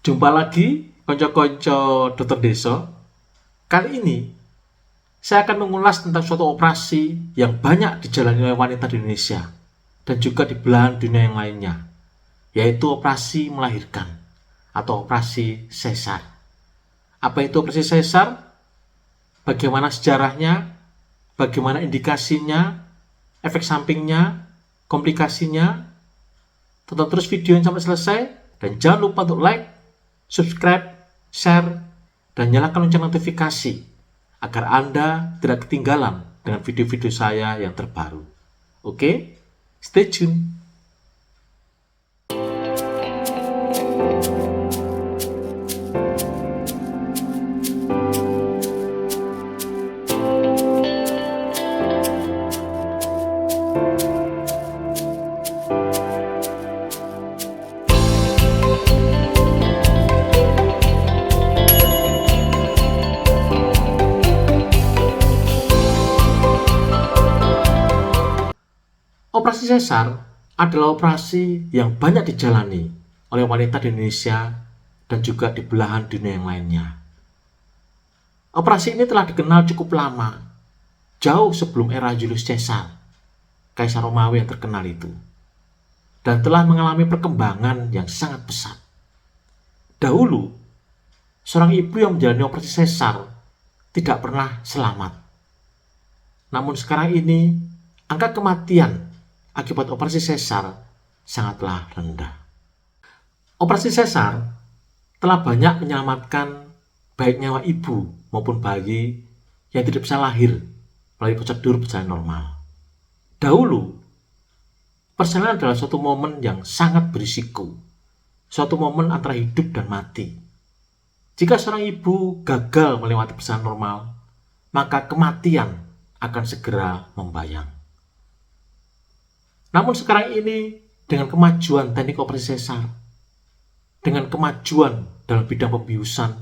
Jumpa lagi konco-konco dokter desa. Kali ini saya akan mengulas tentang suatu operasi yang banyak dijalani oleh wanita di Indonesia dan juga di belahan dunia yang lainnya, yaitu operasi melahirkan atau operasi sesar. Apa itu operasi sesar? Bagaimana sejarahnya? Bagaimana indikasinya? Efek sampingnya? Komplikasinya? Tonton terus video sampai selesai dan jangan lupa untuk like, subscribe, share, dan nyalakan lonceng notifikasi agar Anda tidak ketinggalan dengan video-video saya yang terbaru. Oke, stay tune. Operasi sesar adalah operasi yang banyak dijalani oleh wanita di Indonesia dan juga di belahan dunia yang lainnya. Operasi ini telah dikenal cukup lama, jauh sebelum era Julius Caesar, Kaisar Romawi yang terkenal itu, dan telah mengalami perkembangan yang sangat pesat. Dahulu, seorang ibu yang menjalani operasi sesar tidak pernah selamat. Namun sekarang ini, angka kematian akibat operasi sesar sangatlah rendah. Operasi sesar telah banyak menyelamatkan baik nyawa ibu maupun bayi yang tidak bisa lahir melalui prosedur berjalan normal. Dahulu, persalinan adalah suatu momen yang sangat berisiko, suatu momen antara hidup dan mati. Jika seorang ibu gagal melewati persalinan normal, maka kematian akan segera membayang. Namun sekarang ini, dengan kemajuan teknik operasi sesar, dengan kemajuan dalam bidang pembiusan,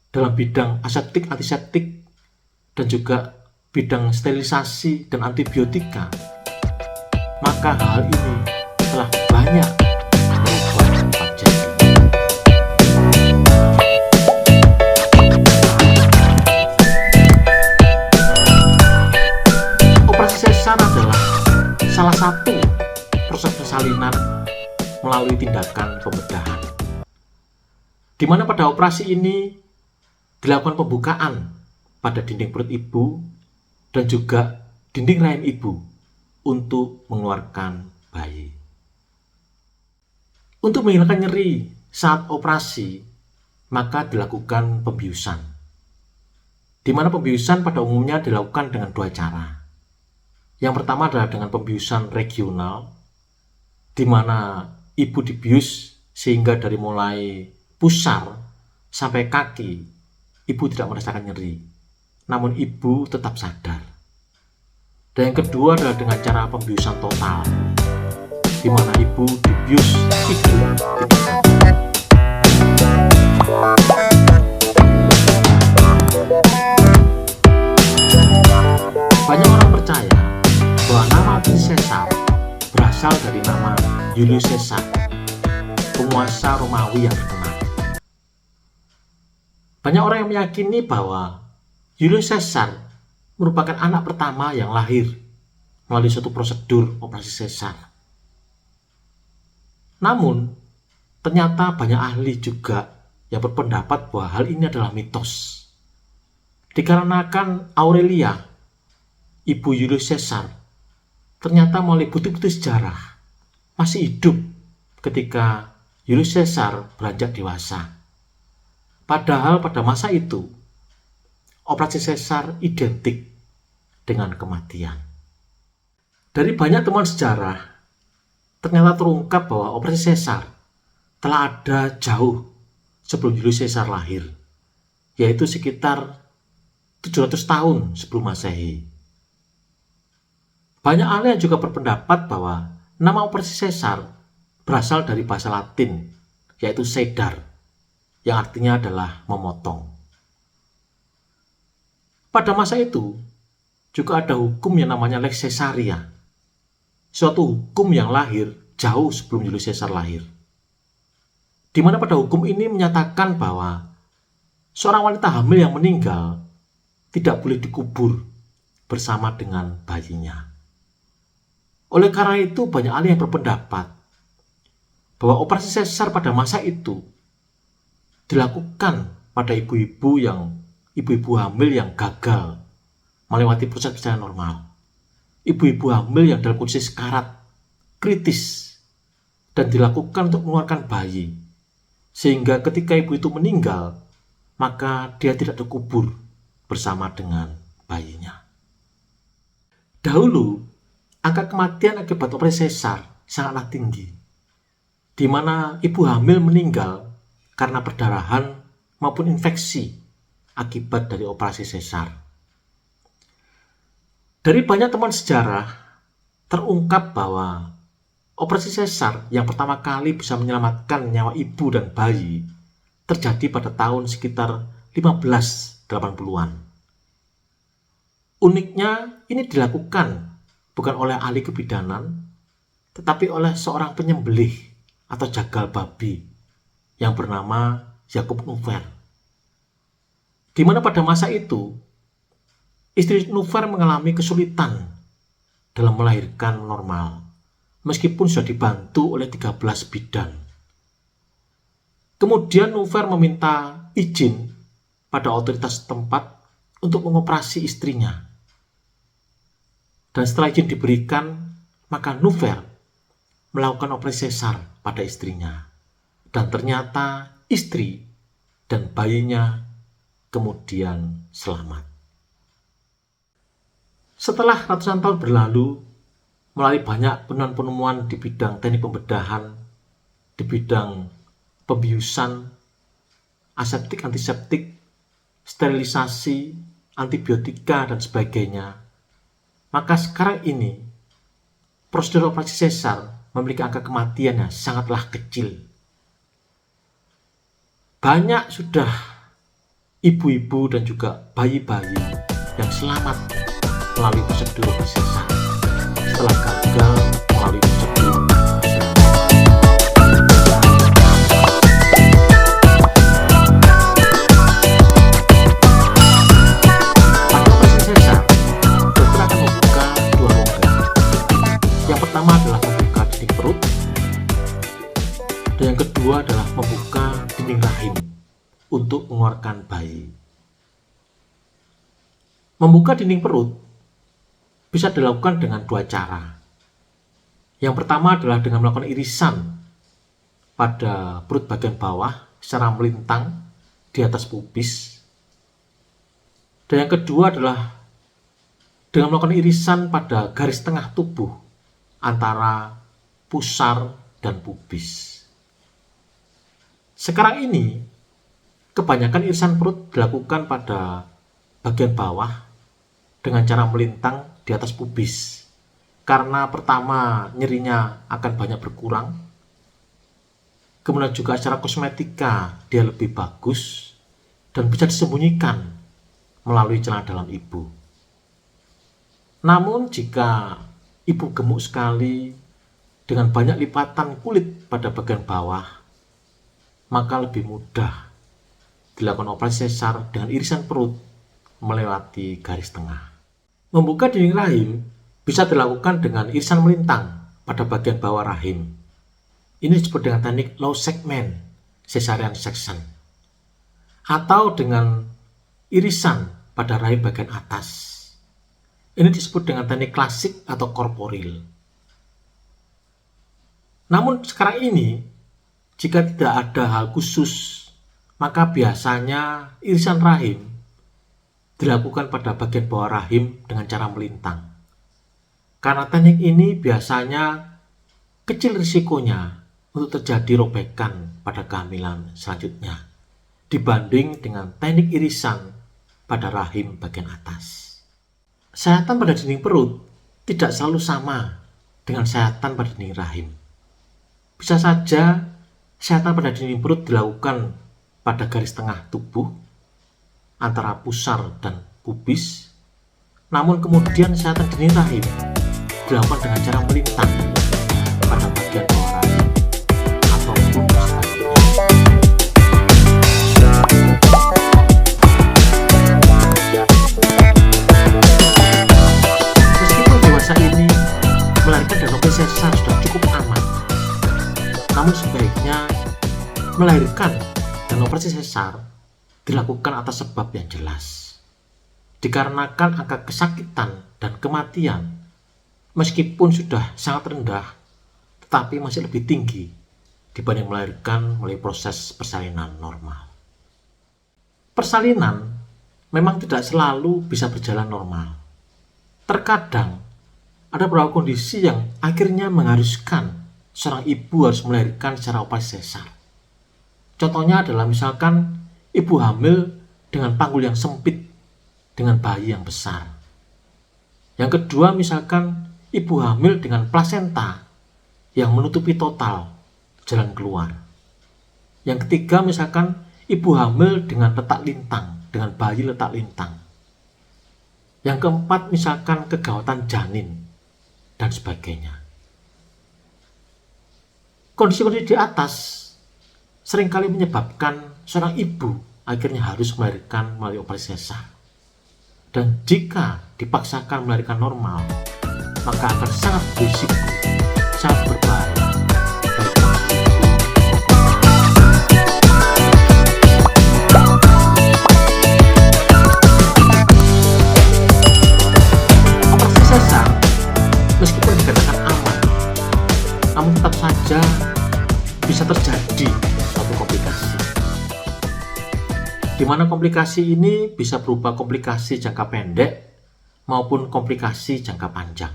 dalam bidang aseptik, antiseptik, dan juga bidang sterilisasi dan antibiotika, maka hal ini telah banyak merubah tempat jadi. Operasi sesar adalah salah satu proses persalinan melalui tindakan pembedahan, di mana pada operasi ini dilakukan pembukaan pada dinding perut ibu dan juga dinding rahim ibu untuk mengeluarkan bayi. Untuk menghilangkan nyeri saat operasi, maka dilakukan pembiusan, di mana pembiusan pada umumnya dilakukan dengan dua cara. Yang pertama adalah dengan pembiusan regional, di mana ibu dibius sehingga dari mulai pusar sampai kaki, ibu tidak merasakan nyeri, namun ibu tetap sadar. Dan yang kedua adalah dengan cara pembiusan total, di mana ibu dibius hidung tidak sadar. Banyak orang percaya bahwa nama operasi sesar berasal dari nama Julius Caesar, penguasa Romawi yang terkenal. Banyak orang yang meyakini bahwa Julius Caesar merupakan anak pertama yang lahir melalui suatu prosedur operasi sesar. Namun, ternyata banyak ahli juga yang berpendapat bahwa hal ini adalah mitos. Dikarenakan Aurelia, ibu Julius Caesar, ternyata melalui bukti-bukti sejarah masih hidup ketika Julius Caesar beranjak dewasa. Padahal pada masa itu, operasi sesar identik dengan kematian. Dari banyak temuan sejarah, ternyata terungkap bahwa operasi sesar telah ada jauh sebelum Julius Caesar lahir, yaitu sekitar 700 tahun sebelum Masehi. Banyak ahli yang juga berpendapat bahwa nama operasi sesar berasal dari bahasa Latin, yaitu sedar, yang artinya adalah memotong. Pada masa itu, juga ada hukum yang namanya Lex Caesaria, suatu hukum yang lahir jauh sebelum Julius Caesar lahir. di mana pada hukum ini menyatakan bahwa seorang wanita hamil yang meninggal tidak boleh dikubur bersama dengan bayinya. Oleh karena itu, banyak ahli yang berpendapat bahwa operasi sesar pada masa itu dilakukan pada ibu-ibu hamil yang gagal melewati proses persalinan normal. Ibu-ibu hamil yang dalam kondisi sekarat kritis dan dilakukan untuk mengeluarkan bayi, sehingga ketika ibu itu meninggal, maka dia tidak terkubur bersama dengan bayinya. Dahulu, angka kematian akibat operasi sesar sangatlah tinggi, di mana ibu hamil meninggal karena perdarahan maupun infeksi akibat dari operasi sesar. Dari banyak teman sejarah, terungkap bahwa operasi sesar yang pertama kali bisa menyelamatkan nyawa ibu dan bayi terjadi pada tahun sekitar 1580-an. Uniknya, ini dilakukan bukan oleh ahli kebidanan, tetapi oleh seorang penyembelih atau jagal babi yang bernama Jakub Nuver. Di mana pada masa itu, istri Nuver mengalami kesulitan dalam melahirkan normal, meskipun sudah dibantu oleh 13 bidan. Kemudian Nuver meminta izin pada otoritas setempat untuk mengoperasi istrinya. Dan setelah izin diberikan, maka Nuver melakukan operasi sesar pada istrinya. Dan ternyata istri dan bayinya kemudian selamat. Setelah ratusan tahun berlalu, melalui banyak penemuan-penemuan di bidang teknik pembedahan, di bidang pembiusan, aseptik, antiseptik, sterilisasi, antibiotika, dan sebagainya, maka sekarang ini prosedur operasi sesar memiliki angka kematian yang sangatlah kecil. Banyak sudah ibu-ibu dan juga bayi-bayi yang selamat melalui prosedur operasi sesar setelah gagal melalui prosedur dan yang kedua adalah membuka dinding rahim untuk mengeluarkan bayi. Membuka dinding perut bisa dilakukan dengan dua cara. Yang pertama adalah dengan melakukan irisan pada perut bagian bawah secara melintang di atas pubis. Dan yang kedua adalah dengan melakukan irisan pada garis tengah tubuh antara pusar dan pubis. Sekarang ini, kebanyakan irisan perut dilakukan pada bagian bawah dengan cara melintang di atas pubis. Karena pertama, nyerinya akan banyak berkurang. Kemudian juga secara kosmetika dia lebih bagus dan bisa disembunyikan melalui celana dalam ibu. Namun jika ibu gemuk sekali dengan banyak lipatan kulit pada bagian bawah, maka lebih mudah dilakukan operasi sesar dengan irisan perut melewati garis tengah. Membuka dinding rahim bisa dilakukan dengan irisan melintang pada bagian bawah rahim. Ini disebut dengan teknik low segment cesarean section, atau dengan irisan pada rahim bagian atas. Ini disebut dengan teknik klasik atau korporil. Namun sekarang ini, jika tidak ada hal khusus, maka biasanya irisan rahim dilakukan pada bagian bawah rahim dengan cara melintang. Karena teknik ini biasanya kecil risikonya untuk terjadi robekan pada kehamilan selanjutnya dibanding dengan teknik irisan pada rahim bagian atas. Sayatan pada dinding perut tidak selalu sama dengan sayatan pada dinding rahim. Bisa saja sayatan pada dinding perut dilakukan pada garis tengah tubuh antara pusar dan pubis, namun kemudian sayatan dinding rahim dilakukan dengan cara melintang pada bagian bawah rahim ataupun sebaliknya. Melahirkan dan operasi sesar dilakukan atas sebab yang jelas. Dikarenakan angka kesakitan dan kematian meskipun sudah sangat rendah, tetapi masih lebih tinggi dibanding melahirkan melalui proses persalinan normal. Persalinan memang tidak selalu bisa berjalan normal. Terkadang ada beberapa kondisi yang akhirnya mengharuskan seorang ibu harus melahirkan secara operasi sesar. Contohnya adalah misalkan ibu hamil dengan panggul yang sempit dengan bayi yang besar. Yang kedua, misalkan ibu hamil dengan plasenta yang menutupi total jalan keluar. Yang ketiga, misalkan ibu hamil dengan letak lintang, dengan bayi letak lintang. Yang keempat, misalkan kegawatan janin dan sebagainya. Kondisi-kondisi di atas seringkali menyebabkan seorang ibu akhirnya harus melahirkan melalui operasi sesar. Dan jika dipaksakan melahirkan normal, maka akan sangat berisiko, sangat berbahaya. Operasi sesar, meskipun dikatakan aman, namun tetap saja bisa terjadi suatu komplikasi, di mana komplikasi ini bisa berupa komplikasi jangka pendek maupun komplikasi jangka panjang.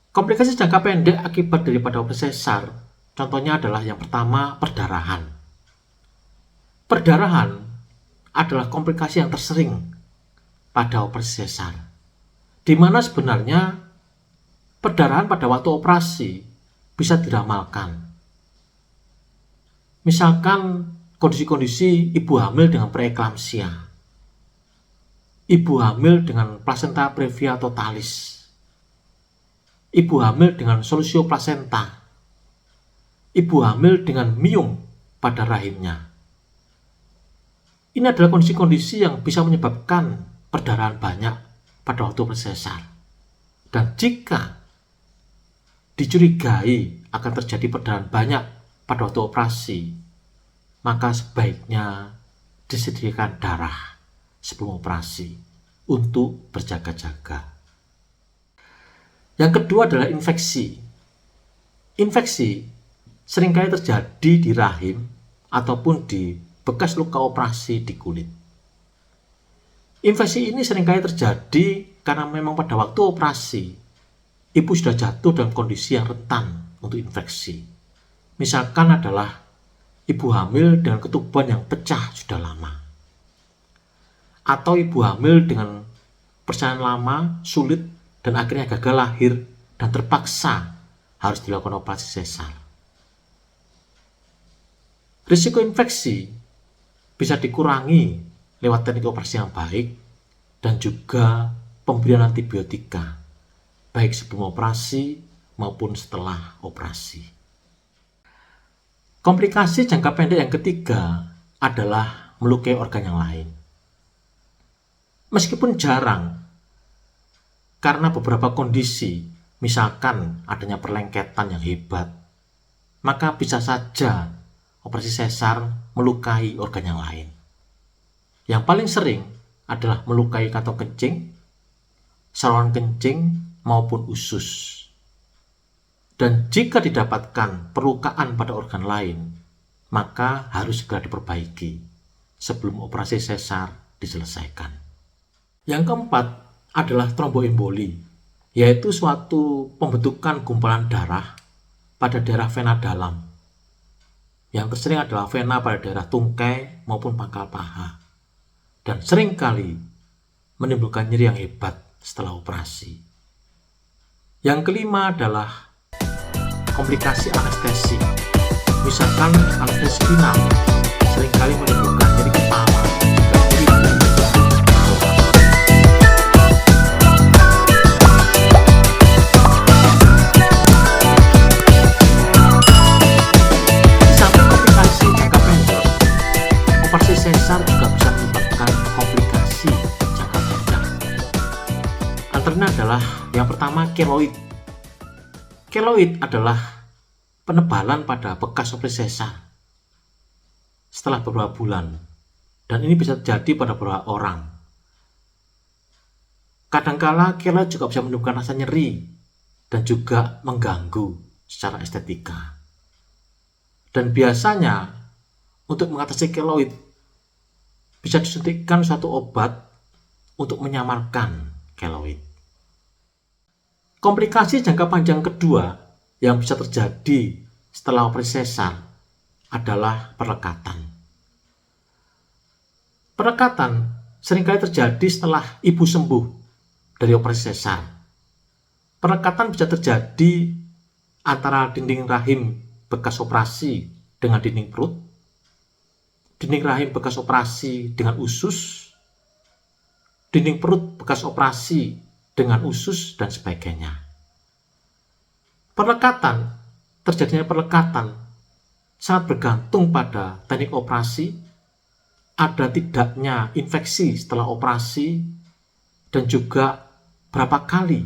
Komplikasi jangka pendek akibat daripada operasi sesar, contohnya adalah yang pertama, perdarahan. Perdarahan adalah komplikasi yang tersering pada operasi sesar, di mana sebenarnya perdarahan pada waktu operasi bisa diramalkan. Misalkan kondisi-kondisi ibu hamil dengan preeklamsia, ibu hamil dengan plasenta previa totalis, ibu hamil dengan solusio plasenta, ibu hamil dengan miom pada rahimnya. Ini adalah kondisi-kondisi yang bisa menyebabkan perdarahan banyak pada waktu sesar. Dan jika dicurigai akan terjadi perdarahan banyak pada waktu operasi, maka sebaiknya disediakan darah sebelum operasi untuk berjaga-jaga. Yang kedua adalah infeksi. Infeksi seringkali terjadi di rahim ataupun di bekas luka operasi di kulit. Infeksi ini seringkali terjadi karena memang pada waktu operasi ibu sudah jatuh dalam kondisi yang rentan untuk infeksi. Misalkan adalah ibu hamil dengan ketuban yang pecah sudah lama, atau ibu hamil dengan persalinan lama, sulit, dan akhirnya gagal lahir dan terpaksa harus dilakukan operasi sesar. Risiko infeksi bisa dikurangi lewat teknik operasi yang baik dan juga pemberian antibiotika, baik sebelum operasi maupun setelah operasi. Komplikasi jangka pendek yang ketiga adalah melukai organ yang lain. Meskipun jarang, karena beberapa kondisi, misalkan adanya perlengketan yang hebat, maka bisa saja operasi sesar melukai organ yang lain. Yang paling sering adalah melukai kantong kencing, saluran kencing, maupun usus. Dan jika didapatkan perlukaan pada organ lain, maka harus segera diperbaiki sebelum operasi sesar diselesaikan. Yang keempat adalah tromboemboli, yaitu suatu pembentukan gumpalan darah pada daerah vena dalam. Yang tersering adalah vena pada daerah tungkai maupun pangkal paha, dan seringkali menimbulkan nyeri yang hebat setelah operasi. Yang kelima adalah komplikasi anestesi. Misalkan anestesi spinal seringkali menimbulkan nyeri kepala dan nyeri punggung. Di samping komplikasi jangka pendek, operasi sesar juga bisa menyebabkan komplikasi jangka panjang. Antaranya adalah yang pertama keloid. Keloid adalah penebalan pada bekas operasi sesar setelah beberapa bulan, dan ini bisa terjadi pada beberapa orang. Kadangkala keloid juga bisa menimbulkan rasa nyeri dan juga mengganggu secara estetika. Dan biasanya untuk mengatasi keloid bisa disuntikkan suatu obat untuk menyamarkan keloid. Komplikasi jangka panjang kedua yang bisa terjadi setelah operasi sesar adalah perlekatan. Perlekatan seringkali terjadi setelah ibu sembuh dari operasi sesar. Perlekatan bisa terjadi antara dinding rahim bekas operasi dengan dinding perut, dinding rahim bekas operasi dengan usus, dinding perut bekas operasi dengan usus, dan sebagainya. Terjadinya perlekatan sangat bergantung pada teknik operasi, ada tidaknya infeksi setelah operasi, dan juga berapa kali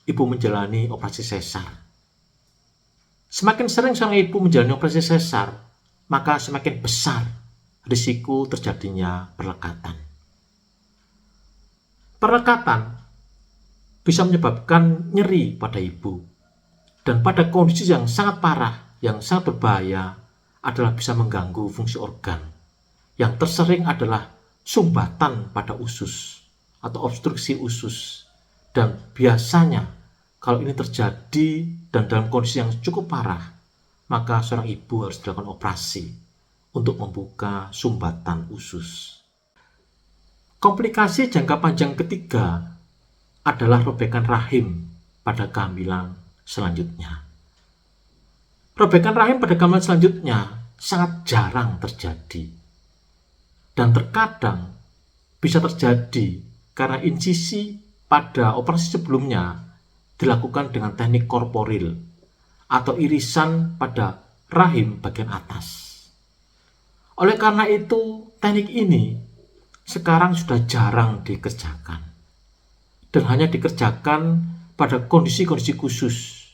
ibu menjalani operasi sesar. Semakin sering seorang ibu menjalani operasi sesar, maka semakin besar risiko terjadinya perlekatan. Perlekatan bisa menyebabkan nyeri pada ibu, dan pada kondisi yang sangat parah, yang sangat berbahaya adalah bisa mengganggu fungsi organ. Yang tersering adalah sumbatan pada usus atau obstruksi usus. Dan biasanya kalau ini terjadi dan dalam kondisi yang cukup parah, maka seorang ibu harus dilakukan operasi untuk membuka sumbatan usus. Komplikasi jangka panjang ketiga adalah robekan rahim pada kehamilan selanjutnya. Robekan rahim pada kehamilan selanjutnya sangat jarang terjadi, dan terkadang bisa terjadi karena insisi pada operasi sebelumnya dilakukan dengan teknik korporil atau irisan pada rahim bagian atas. Oleh karena itu, teknik ini sekarang sudah jarang dikerjakan dan hanya dikerjakan pada kondisi-kondisi khusus.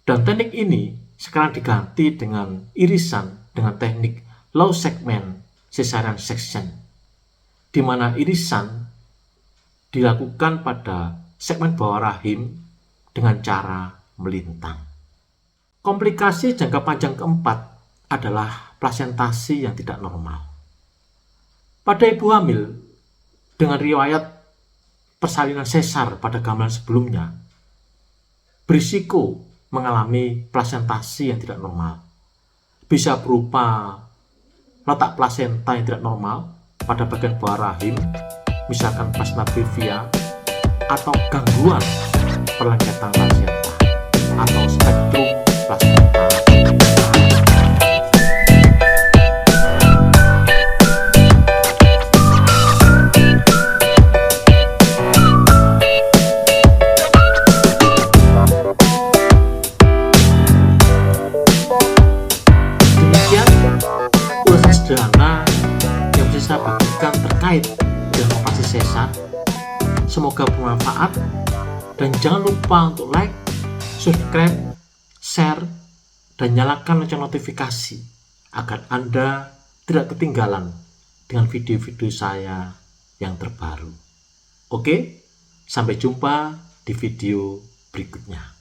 Dan teknik ini sekarang diganti dengan irisan dengan teknik low segment cesarean section, di mana irisan dilakukan pada segmen bawah rahim dengan cara melintang. Komplikasi jangka panjang keempat adalah plasentasi yang tidak normal. Pada ibu hamil dengan riwayat persalinan sesar pada kehamilan sebelumnya, berisiko mengalami plasentasi yang tidak normal. Bisa berupa letak plasenta yang tidak normal pada bagian bawah rahim, misalkan plasma previa, atau gangguan perlengketan plasenta atau spektrum plasenta. Demikian ulasan sederhana yang bisa saya bagikan terkait dengan operasi sesar. Semoga bermanfaat, dan jangan lupa untuk like, subscribe, share, dan nyalakan lonceng notifikasi agar Anda tidak ketinggalan dengan video-video saya yang terbaru. Oke, sampai jumpa di video berikutnya.